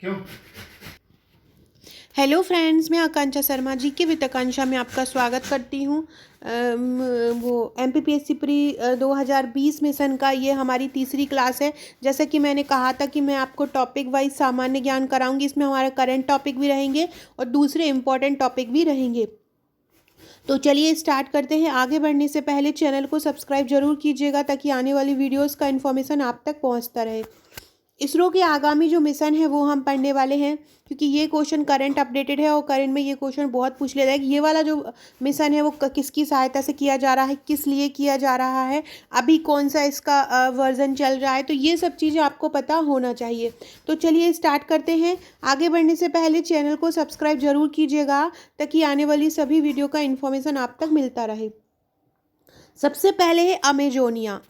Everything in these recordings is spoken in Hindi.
क्यों? हेलो फ्रेंड्स, मैं आकांक्षा शर्मा जी के वित्त आकांक्षा में आपका स्वागत करती हूँ। वो एमपीपीएससी प्री 2020 मिशन का ये हमारी तीसरी क्लास है। जैसा कि मैंने कहा था कि मैं आपको टॉपिक वाइज सामान्य ज्ञान कराऊंगी। इसमें हमारा करंट टॉपिक भी रहेंगे और दूसरे इम्पॉर्टेंट टॉपिक भी रहेंगे। तो चलिए स्टार्ट करते हैं। आगे बढ़ने से पहले चैनल को सब्सक्राइब जरूर कीजिएगा ताकि आने वाली वीडियोज़ का इन्फॉर्मेशन आप तक पहुँचता रहे। इसरो के आगामी जो मिशन है वो हम पढ़ने वाले हैं, क्योंकि ये क्वेश्चन करंट अपडेटेड है और करंट में ये क्वेश्चन बहुत पूछ लेता है कि ये वाला जो मिशन है वो किसकी सहायता से किया जा रहा है, किस लिए किया जा रहा है, अभी कौन सा इसका वर्जन चल रहा है। तो ये सब चीज़ें आपको पता होना चाहिए। तो चलिए स्टार्ट करते हैं। आगे बढ़ने से पहले चैनल को सब्सक्राइब जरूर कीजिएगा ताकि आने वाली सभी वीडियो का इन्फॉर्मेशन आप तक मिलता रहे। सबसे पहले है अमेजोनिया।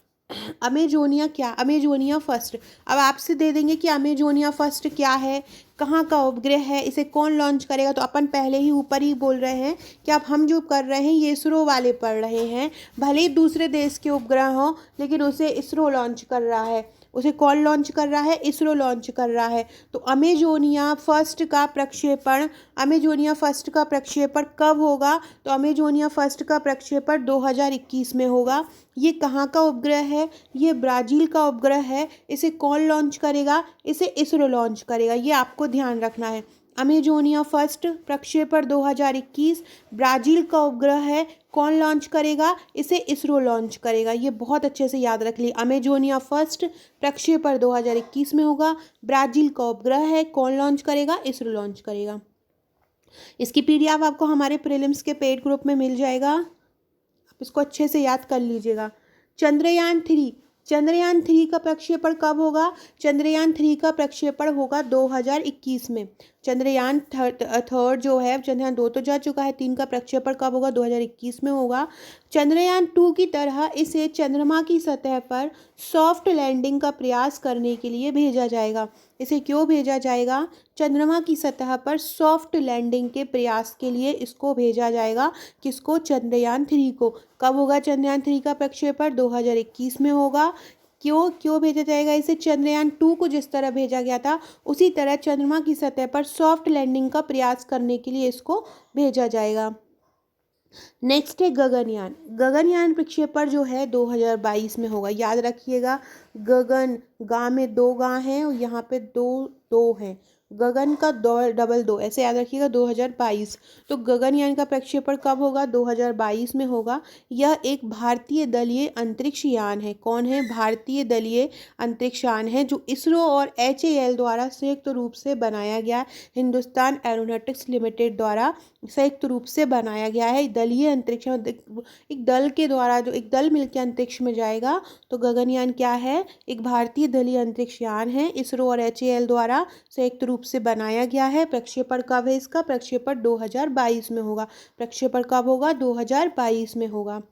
अमेजोनिया क्या? Amazonia first. अब आपसे दे देंगे कि अमेजोनिया फर्स्ट क्या है, कहाँ का उपग्रह है, इसे कौन लॉन्च करेगा। तो अपन पहले ही ऊपर ही बोल रहे हैं कि अब हम जो कर रहे हैं ये इसरो वाले पढ़ रहे हैं। भले ही दूसरे देश के उपग्रह हों लेकिन उसे इसरो लॉन्च कर रहा है। उसे कौन लॉन्च कर रहा है? इसरो लॉन्च कर रहा है। तो अमेजोनिया फर्स्ट का प्रक्षेपण, अमेजोनिया फर्स्ट का प्रक्षेपण कब होगा? तो अमेजोनिया फर्स्ट का प्रक्षेपण 2021 में होगा। ये कहाँ का उपग्रह है? ये ब्राज़ील का उपग्रह है। इसे कौन लॉन्च करेगा? इसे इसरो लॉन्च करेगा। ये आपको ध्यान रखना है। अमेजोनिया फर्स्ट प्रक्षेपण 2021 ब्राज़ील का उपग्रह है। कौन लॉन्च करेगा? इसे इसरो लॉन्च करेगा। ये बहुत अच्छे से याद रख ली। अमेजोनिया फर्स्ट प्रक्षेपण 2021 में होगा। ब्राज़ील का उपग्रह है। कौन लॉन्च करेगा? इसरो लॉन्च करेगा। इसकी पीडीएफ आपको हमारे प्रीलिम्स के पेड ग्रुप में मिल जाएगा। आप इसको अच्छे से याद कर लीजिएगा। चंद्रयान थ्री, चंद्रयान थ्री का प्रक्षेपण कब होगा? चंद्रयान थ्री का प्रक्षेपण होगा 2021 में। चंद्रयान थर्ड जो है, चंद्रयान दो तो जा चुका है, तीन का प्रक्षेपण कब होगा? 2021 में होगा। चंद्रयान टू की तरह इसे चंद्रमा की सतह पर सॉफ्ट लैंडिंग का प्रयास करने के लिए भेजा जाएगा। इसे क्यों भेजा जाएगा? चंद्रमा की सतह पर सॉफ्ट लैंडिंग के प्रयास के लिए इसको भेजा जाएगा। किसको? चंद्रयान थ्री को। कब होगा चंद्रयान थ्री का प्रक्षेपण? 2021 में होगा। क्यों क्यों भेजा जाएगा इसे? चंद्रयान टू को जिस तरह भेजा गया था उसी तरह चंद्रमा की सतह पर सॉफ्ट लैंडिंग का प्रयास करने के लिए इसको भेजा जाएगा। नेक्स्ट है गगनयान। गगनयान प्रक्षेपण जो है 2022 में होगा। याद रखिएगा, गगन गा में दो गा हैं और यहाँ पे दो दो हैं। गगन का दो डबल दो, ऐसे याद रखिएगा। 2022। तो गगनयान का प्रक्षेपण कब होगा? 2022 में होगा। यह एक भारतीय दलीय अंतरिक्ष यान है। कौन है? भारतीय दलीय अंतरिक्ष यान है जो इसरो और HAL द्वारा संयुक्त रूप से बनाया गया। हिंदुस्तान एरोनॉटिक्स लिमिटेड द्वारा संयुक्त रूप से बनाया गया है। दलीय अंतरिक्ष, एक दल के द्वारा, जो एक दल मिलकर अंतरिक्ष में जाएगा। तो गगनयान क्या है? एक भारतीय दलीय अंतरिक्ष यान है, इसरो और HAL द्वारा संयुक्त रूप से बनाया गया है। प्रक्षेपण कब है इसका? प्रक्षेपण 2022 में होगा। प्रक्षेपण कब होगा? 2022 में होगा।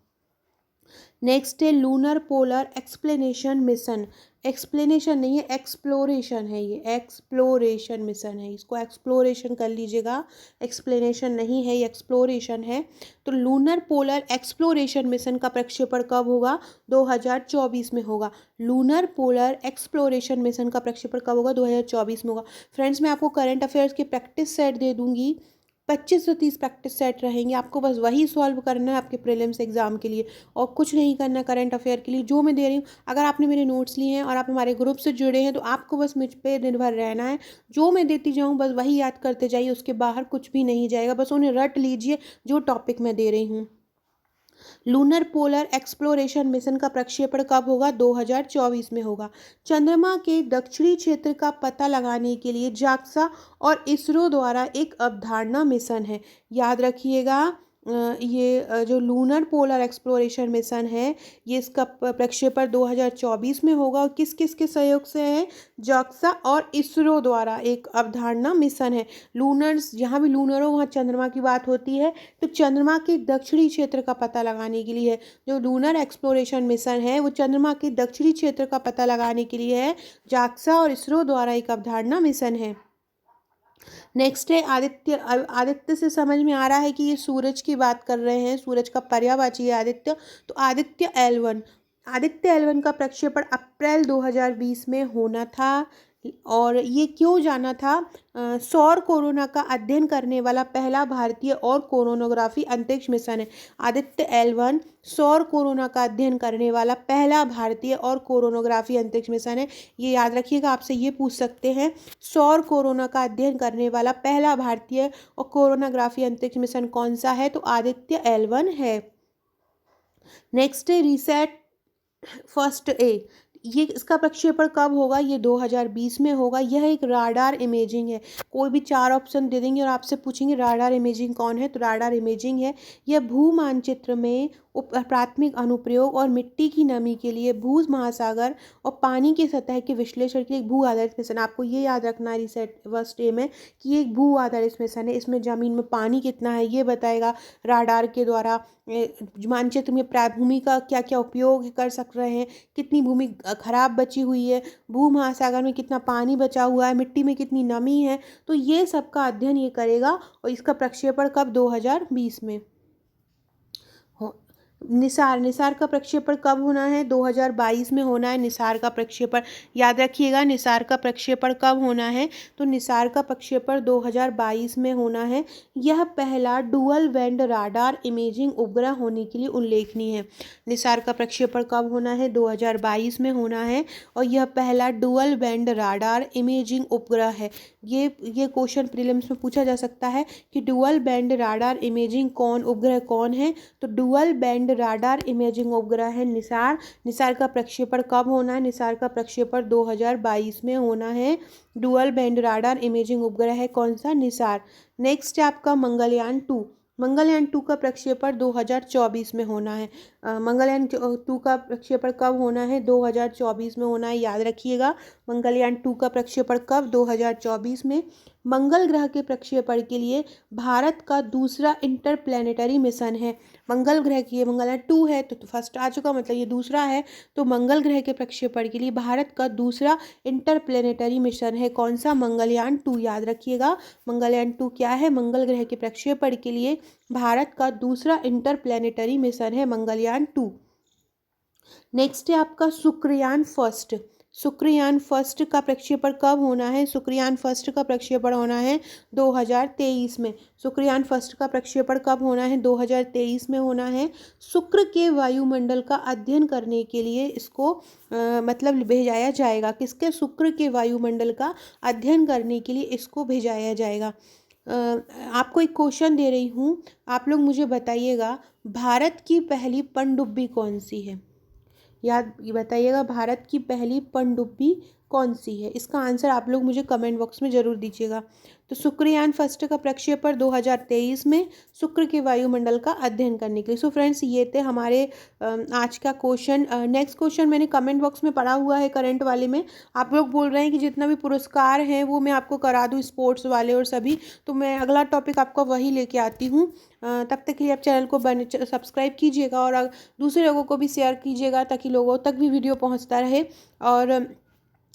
नेक्स्ट है lunar polar explanation mission. Explanation नहीं है, एक्सप्लोरेशन है। ये एक्सप्लोरेशन मिशन है, इसको एक्सप्लोरेशन कर लीजिएगा। एक्सप्लेनेशन नहीं है, ये एक्सप्लोरेशन है। तो लूनर पोलर एक्सप्लोरेशन मिशन का प्रक्षेपण कब होगा? 2024 में होगा। लूनर पोलर एक्सप्लोरेशन मिशन का प्रक्षेपण कब होगा? 2024 में होगा। फ्रेंड्स, मैं आपको करंट अफेयर्स के प्रैक्टिस सेट दे दूंगी। 25 से 30 प्रैक्टिस सेट रहेंगे, आपको बस वही सॉल्व करना है आपके प्रीलिम्स एग्जाम के लिए और कुछ नहीं करना। करंट अफेयर के लिए जो मैं दे रही हूँ, अगर आपने मेरे नोट्स लिए हैं और आप हमारे ग्रुप से जुड़े हैं तो आपको बस मुझ पर निर्भर रहना है। जो मैं देती जाऊँ बस वही याद करते जाइए, उसके बाहर कुछ भी नहीं जाएगा। बस उन्हें रट लीजिए जो टॉपिक मैं दे रही हूँ। लूनर पोलर एक्सप्लोरेशन मिशन का प्रक्षेपण कब होगा? 2024 में होगा। चंद्रमा के दक्षिणी क्षेत्र का पता लगाने के लिए जाक्सा और इसरो द्वारा एक अवधारणा मिशन है। याद रखिएगा, ये जो लूनर पोलर एक्सप्लोरेशन मिशन है ये इसका प्रक्षेपण 2024 में होगा। और किस किस के सहयोग से है? जाक्सा और इसरो द्वारा एक अवधारणा मिशन है। लूनर्स, जहाँ भी लूनर हो वहाँ चंद्रमा की बात होती है। तो चंद्रमा के दक्षिणी क्षेत्र का पता लगाने के लिए जो लूनर एक्सप्लोरेशन मिशन है वो चंद्रमा के दक्षिणी क्षेत्र का पता लगाने के लिए है। जाक्सा और इसरो द्वारा एक अवधारणा मिशन है। नेक्स्ट है आदित्य। आदित्य से समझ में आ रहा है कि ये सूरज की बात कर रहे हैं, सूरज का पर्यायवाची है आदित्य। तो आदित्य L1, आदित्य L1 का प्रक्षेपण अप्रैल 2020 में होना था। और ये क्यों जाना था? सौर कोरोना का अध्ययन करने वाला पहला भारतीय और कोरोनोग्राफी अंतरिक्ष मिशन है। आदित्य L1 सौर कोरोना का अध्ययन करने वाला पहला भारतीय और कोरोनोग्राफी अंतरिक्ष मिशन है। ये याद रखिएगा, आपसे ये पूछ सकते हैं, सौर कोरोना का अध्ययन करने वाला पहला भारतीय और कोरोनाग्राफी अंतरिक्ष मिशन कौन सा है? तो आदित्य L1 है। नेक्स्ट है रिसेट फर्स्ट ए। ये इसका प्रक्षेपण कब होगा? ये 2020 में होगा। यह एक राडार इमेजिंग है। कोई भी 4 ऑप्शन दे देंगे और आपसे पूछेंगे राडार इमेजिंग कौन है, तो राडार इमेजिंग है। यह भू मानचित्र में प्राथमिक अनुप्रयोग और मिट्टी की नमी के लिए भू महासागर और पानी की सतह के विश्लेषण के लिए एक भू आधारित मिशन। आपको ये याद रखना है रिसेट फर्स्ट ए में कि ये एक भू आधारित मिशन है। इसमें ज़मीन में पानी कितना है ये बताएगा राडार के द्वारा। मानचित्र में भूमि का क्या क्या उपयोग कर सक रहे हैं, कितनी भूमि खराब बची हुई है, भू महासागर में कितना पानी बचा हुआ है, मिट्टी में कितनी नमी है, तो ये सब का अध्ययन ये करेगा। और इसका प्रक्षेपण कब? 2020 में। निसार का प्रक्षेपण कब होना है? 2022 में होना है निसार का प्रक्षेपण। याद रखिएगा निसार का प्रक्षेपण कब होना है? तो निसार का प्रक्षेपण 2022 में होना है। यह पहला डुअल बैंड राडार इमेजिंग उपग्रह होने के लिए उल्लेखनीय है। निसार का प्रक्षेपण कब होना है? 2022 में होना है और यह पहला डुअल बैंड राडार इमेजिंग उपग्रह है। ये क्वेश्चन प्रीलिम्स में पूछा जा सकता है कि डुअल बैंड राडार इमेजिंग उपग्रह कौन है? तो डुअल बैंड राडार इमेजिंग उपग्रह है निसार। निसार का प्रक्षेपण कब होना है? निसार का प्रक्षेपण 2022 में होना है। डुअल बैंड राडार इमेजिंग उपग्रह है कौन सा? निसार। नेक्स्ट है आपका मंगलयान 2। मंगलयान 2 का प्रक्षेपण 2024 में होना है। मंगलयान 2 का प्रक्षेपण कब होना है? 2024 में होना है, याद रखिएगा। मंगलयान 2 का प्रक्षेपण कब? 2024 में। मंगल ग्रह के प्रक्षेपण के लिए भारत का दूसरा इंटरप्लैनेटरी मिशन है। मंगल ग्रह की, मंगलयान 2 है तो फर्स्ट आ चुका, मतलब ये दूसरा है। तो मंगल ग्रह के प्रक्षेपण के लिए भारत का दूसरा इंटरप्लैनेटरी मिशन है कौन सा? मंगलयान 2, याद रखिएगा। मंगलयान 2 क्या है? मंगल ग्रह के प्रक्षेपण के लिए भारत का दूसरा इंटरप्लैनेटरी मिशन है मंगलयान 2। नेक्स्ट है आपका शुक्रयान फर्स्ट। शुक्रयान फर्स्ट का प्रक्षेपण कब होना है? शुक्रयान फर्स्ट का प्रक्षेपण होना है 2023 में। शुक्रयान फर्स्ट का प्रक्षेपण कब होना है? 2023 में होना है। शुक्र के वायुमंडल का अध्ययन करने के लिए इसको मतलब भेजाया जाएगा। किसके? शुक्र के वायुमंडल का अध्ययन करने के लिए इसको भेजाया जाएगा। आपको एक क्वेश्चन दे रही हूँ, आप लोग मुझे बताइएगा भारत की पहली पनडुब्बी कौन सी है? याद बताइएगा भारत की पहली पनडुब्बी कौन सी है? इसका आंसर आप लोग मुझे कमेंट बॉक्स में ज़रूर दीजिएगा। तो शुक्रयान फर्स्ट का प्रक्षेपण 2023 में शुक्र के वायुमंडल का अध्ययन करने के लिए। सो फ्रेंड्स ये थे हमारे आज का क्वेश्चन। नेक्स्ट क्वेश्चन मैंने कमेंट बॉक्स में पढ़ा हुआ है करंट वाले में। आप लोग बोल रहे हैं कि जितना भी पुरस्कार हैं वो मैं आपको करा दूँ, स्पोर्ट्स वाले और सभी, तो मैं अगला टॉपिक आपका वही लेके आती हूँ। तब तक के लिए आप चैनल को सब्सक्राइब कीजिएगा और दूसरे लोगों को भी शेयर कीजिएगा ताकि लोगों तक भी वीडियो पहुंचता रहे। और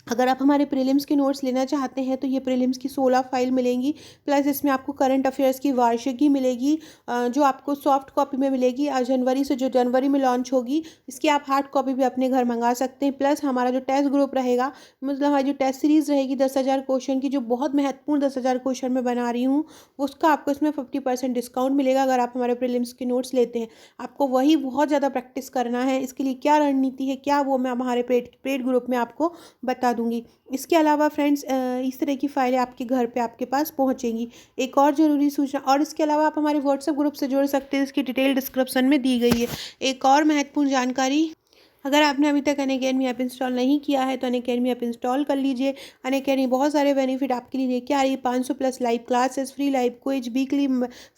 अगर आप हमारे प्रीलिम्स के नोट्स लेना चाहते हैं तो ये प्रीलिम्स की 16 फाइल मिलेंगी, प्लस इसमें आपको करंट अफेयर्स की वार्षिकी मिलेगी जो आपको सॉफ्ट कॉपी में मिलेगी। आज जनवरी से, जो जनवरी में लॉन्च होगी, इसकी आप हार्ड कॉपी भी अपने घर मंगा सकते हैं। प्लस हमारा जो टेस्ट ग्रुप रहेगा, मतलब हमारी जो टेस्ट सीरीज़ रहेगी 10,000 क्वेश्चन की, जो बहुत महत्वपूर्ण 10,000 क्वेश्चन मैं बना रही हूँ, उसका आपको इसमें 50% डिस्काउंट मिलेगा अगर आप हमारे प्रीलिम्स के नोट्स लेते हैं। आपको वही बहुत ज़्यादा प्रैक्टिस करना है। इसके लिए क्या रणनीति है, क्या वो मैं हमारे पेड ग्रुप में आपको बता दूंगी। इसके अलावा फ्रेंड्स इस तरह की फाइलें आपके घर पे आपके पास पहुंचेंगी। एक और ज़रूरी सूचना, और इसके अलावा आप हमारे व्हाट्सएप ग्रुप से जुड़ सकते हैं, इसकी डिटेल डिस्क्रिप्शन में दी गई है। एक और महत्वपूर्ण जानकारी, अगर आपने अभी तक अनअकैडमी ऐप इंस्टॉल नहीं किया है तो अनअकैडमी ऐप इंस्टॉल कर लीजिए। अनअकैडमी बहुत सारे बेनिफिट आपके लिए लेके आ रही है। 500+ live classes, free live quiz, weekly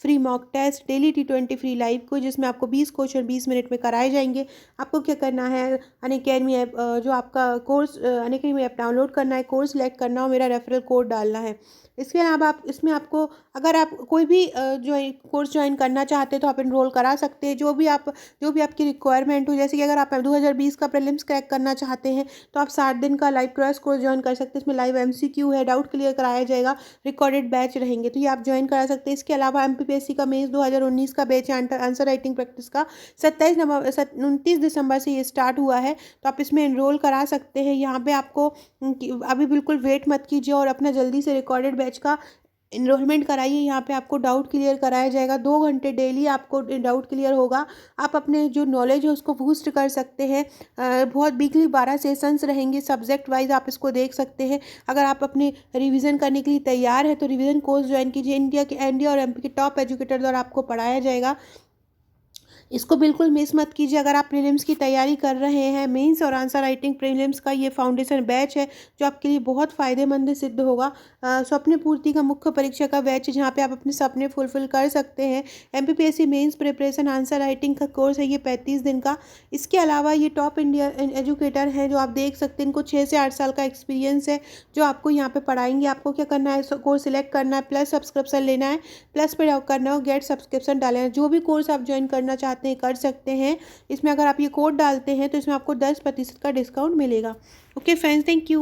free mock test, daily T20 free live quiz, जिसमें आपको 20 क्वेश्चन 20 मिनट में कराए जाएंगे। आपको क्या करना है, अनअकैडमी ऐप जो आपका कोर्स, अनअकैडमी ऐप डाउनलोड करना है, कोर्स सेलेक्ट करना हो, मेरा रेफरल कोड डालना है। इसके अलावा आप इसमें आपको, अगर आप कोई भी कोर्स ज्वाइन करना चाहते हैं तो आप इनरोल करा सकते हैं, जो भी आपकी रिक्वायरमेंट हो। जैसे कि अगर आप 2020 का प्रीलिम्स क्रैक करना चाहते हैं तो आप 60 दिन का लाइव क्रैश कोर्स ज्वाइन कर सकते हैं। इसमें लाइव MCQ है, डाउट क्लियर कराया जाएगा, रिकॉर्डेड बैच रहेंगे, तो ये आप ज्वाइन करा सकते हैं। इसके अलावा MPPSC का मेंस 2019 का बैच है आंसर राइटिंग प्रैक्टिस का 29 दिसंबर से ये स्टार्ट हुआ है, तो आप इसमें एनरोल करा सकते हैं। यहाँ पे आपको अभी बिल्कुल वेट मत कीजिए और अपना जल्दी से रिकॉर्डेड बैच का इनरोलमेंट कराइए। यहाँ पे आपको डाउट क्लियर कराया जाएगा, 2 घंटे डेली आपको डाउट क्लियर होगा। आप अपने जो नॉलेज है उसको बूस्ट कर सकते हैं। बहुत वीकली 12 सेशंस रहेंगे, सब्जेक्ट वाइज आप इसको देख सकते हैं। अगर आप अपने रिवीजन करने के लिए तैयार है तो रिवीजन कोर्स ज्वाइन कीजिए। इंडिया और MP के टॉप एजुकेटर द्वारा आपको पढ़ाया जाएगा, इसको बिल्कुल मिस मत कीजिए। अगर आप प्रीलिम्स की तैयारी कर रहे हैं, मेंस और आंसर राइटिंग प्रीलिम्स का ये फाउंडेशन बैच है जो आपके लिए बहुत फ़ायदेमंद सिद्ध होगा। स्वप्न पूर्ति का मुख्य परीक्षा का बैच है जहाँ पे आप अपने सपने फुलफिल कर सकते हैं। MPPSC mains preparation answer writing का कोर्स है ये 35 दिन का। इसके अलावा ये टॉप इंडिया एजुकेटर हैं जो आप देख सकते हैं, इनको 6 से 8 साल का एक्सपीरियंस है जो आपको यहाँ पे पढ़ाएंगे। आपको क्या करना है, कोर्स सिलेक्ट करना है, प्लस सब्सक्रिप्शन लेना है, प्लस पे करना है और गेट सब्सक्रिप्शन डालना है। जो भी कोर्स आप ज्वाइन करना चाहते हैं कर सकते हैं। इसमें अगर आप ये कोड डालते हैं तो इसमें आपको 10% का डिस्काउंट मिलेगा। Okay friends, thank you.